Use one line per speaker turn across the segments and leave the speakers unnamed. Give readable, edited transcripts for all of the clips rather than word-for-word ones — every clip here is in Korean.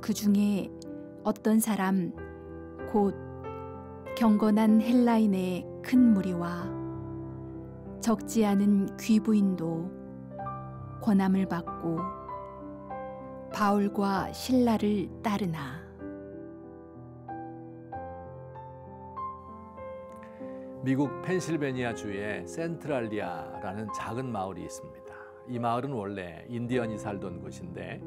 그 중에 어떤 사람 곧 경건한 헬라인의 큰 무리와 적지 않은 귀부인도 권함을 받고 바울과 실라를 따르나.
미국 펜실베니아주의 센트랄리아라는 작은 마을이 있습니다. 이 마을은 원래 인디언이 살던 곳인데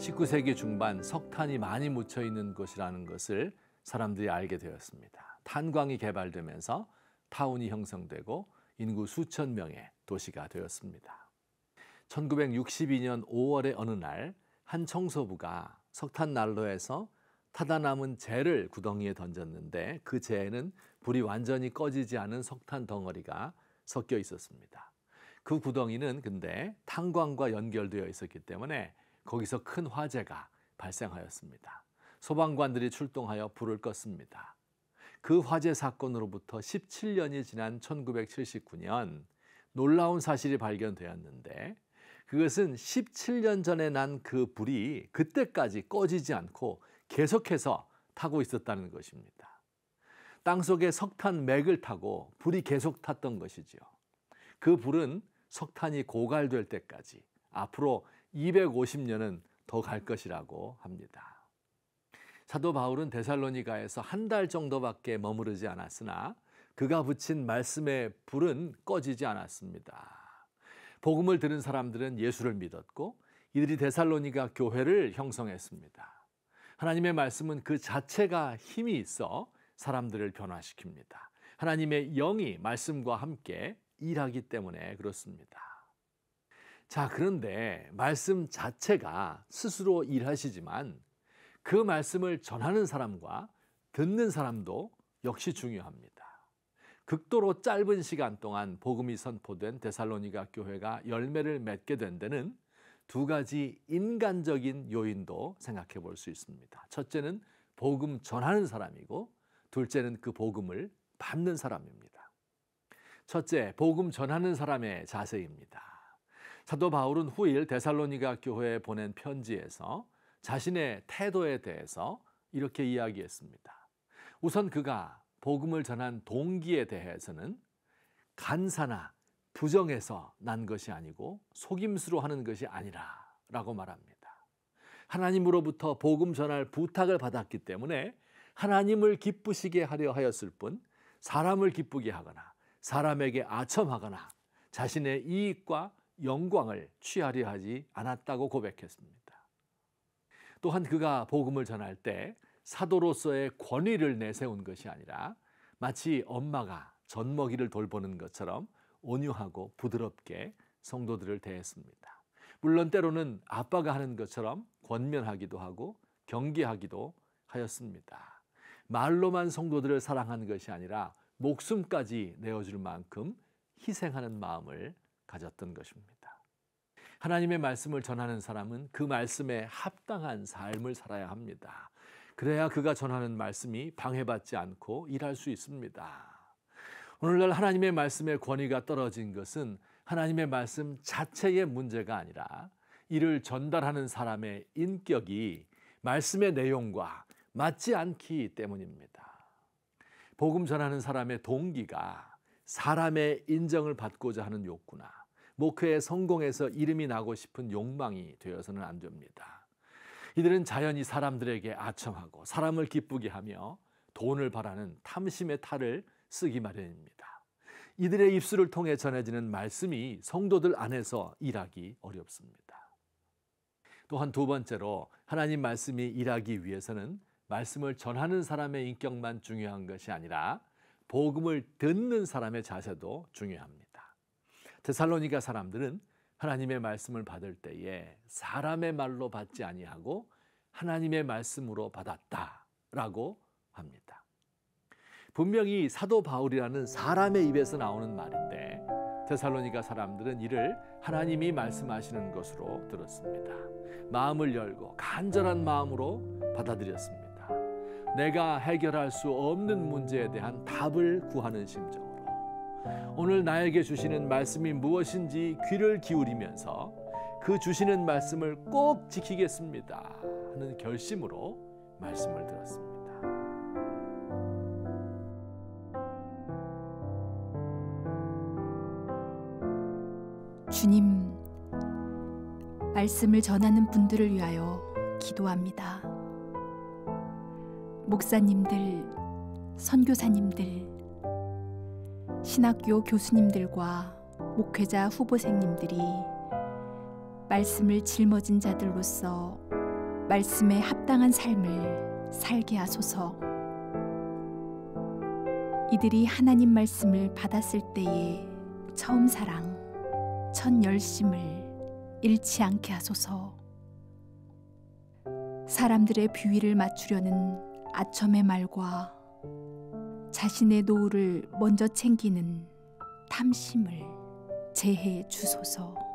19세기 중반 석탄이 많이 묻혀 있는 곳이라는 것을 사람들이 알게 되었습니다. 탄광이 개발되면서 타운이 형성되고 인구 수천 명의 도시가 되었습니다. 1962년 5월의 어느 날 한 청소부가 석탄 난로에서 타다 남은 재를 구덩이에 던졌는데 그 재에는 불이 완전히 꺼지지 않은 석탄 덩어리가 섞여 있었습니다. 그 구덩이는 근데 탄광과 연결되어 있었기 때문에 거기서 큰 화재가 발생하였습니다. 소방관들이 출동하여 불을 껐습니다. 그 화재 사건으로부터 17년이 지난 1979년 놀라운 사실이 발견되었는데 그것은 17년 전에 난 그 불이 그때까지 꺼지지 않고 계속해서 타고 있었다는 것입니다. 땅속에 석탄 맥을 타고 불이 계속 탔던 것이죠. 그 불은 석탄이 고갈될 때까지 앞으로 250년은 더 갈 것이라고 합니다. 사도 바울은 데살로니가에서 한 달 정도밖에 머무르지 않았으나 그가 붙인 말씀의 불은 꺼지지 않았습니다. 복음을 들은 사람들은 예수를 믿었고 이들이 데살로니가 교회를 형성했습니다. 하나님의 말씀은 그 자체가 힘이 있어 사람들을 변화시킵니다. 하나님의 영이 말씀과 함께 일하기 때문에 그렇습니다. 자, 그런데 말씀 자체가 스스로 일하시지만 그 말씀을 전하는 사람과 듣는 사람도 역시 중요합니다. 극도로 짧은 시간 동안 복음이 선포된 데살로니가 교회가 열매를 맺게 된 데는 두 가지 인간적인 요인도 생각해 볼 수 있습니다. 첫째는 복음 전하는 사람이고 둘째는 그 복음을 받는 사람입니다. 첫째, 복음 전하는 사람의 자세입니다. 사도 바울은 후일 데살로니가 교회에 보낸 편지에서 자신의 태도에 대해서 이렇게 이야기했습니다. 우선 그가 복음을 전한 동기에 대해서는 간사나 부정해서 난 것이 아니고 속임수로 하는 것이 아니라 라고 말합니다. 하나님으로부터 복음 전할 부탁을 받았기 때문에 하나님을 기쁘시게 하려 하였을 뿐 사람을 기쁘게 하거나 사람에게 아첨하거나 자신의 이익과 영광을 취하려 하지 않았다고 고백했습니다. 또한 그가 복음을 전할 때 사도로서의 권위를 내세운 것이 아니라 마치 엄마가 젖먹이를 돌보는 것처럼 온유하고 부드럽게 성도들을 대했습니다. 물론 때로는 아빠가 하는 것처럼 권면하기도 하고 경계하기도 하였습니다. 말로만 성도들을 사랑하는 것이 아니라 목숨까지 내어줄 만큼 희생하는 마음을 가졌던 것입니다. 하나님의 말씀을 전하는 사람은 그 말씀에 합당한 삶을 살아야 합니다. 그래야 그가 전하는 말씀이 방해받지 않고 일할 수 있습니다. 오늘날 하나님의 말씀의 권위가 떨어진 것은 하나님의 말씀 자체의 문제가 아니라 이를 전달하는 사람의 인격이 말씀의 내용과 맞지 않기 때문입니다. 복음 전하는 사람의 동기가 사람의 인정을 받고자 하는 욕구나 목회에 성공해서 이름이 나고 싶은 욕망이 되어서는 안 됩니다. 이들은 자연히 사람들에게 아첨하고 사람을 기쁘게 하며 돈을 바라는 탐심의 탈을 쓰기 마련입니다. 이들의 입술을 통해 전해지는 말씀이 성도들 안에서 일하기 어렵습니다. 또한 두 번째로 하나님 말씀이 일하기 위해서는 말씀을 전하는 사람의 인격만 중요한 것이 아니라 복음을 듣는 사람의 자세도 중요합니다. 데살로니가 사람들은 하나님의 말씀을 받을 때에 사람의 말로 받지 아니하고 하나님의 말씀으로 받았다라고 합니다. 분명히 사도 바울이라는 사람의 입에서 나오는 말인데 데살로니가 사람들은 이를 하나님이 말씀하시는 것으로 들었습니다. 마음을 열고 간절한 마음으로 받아들였습니다. 내가 해결할 수 없는 문제에 대한 답을 구하는 심정으로 오늘 나에게 주시는 말씀이 무엇인지 귀를 기울이면서 그 주시는 말씀을 꼭 지키겠습니다 하는 결심으로 말씀을 들었습니다.
주님, 말씀을 전하는 분들을 위하여 기도합니다. 목사님들, 선교사님들, 신학교 교수님들과 목회자 후보생님들이 말씀을 짊어진 자들로서 말씀에 합당한 삶을 살게 하소서. 이들이 하나님 말씀을 받았을 때의 처음 사랑, 첫 열심을 잃지 않게 하소서. 사람들의 비위를 맞추려는 아첨의 말과 자신의 노후를 먼저 챙기는 탐심을 제해 주소서.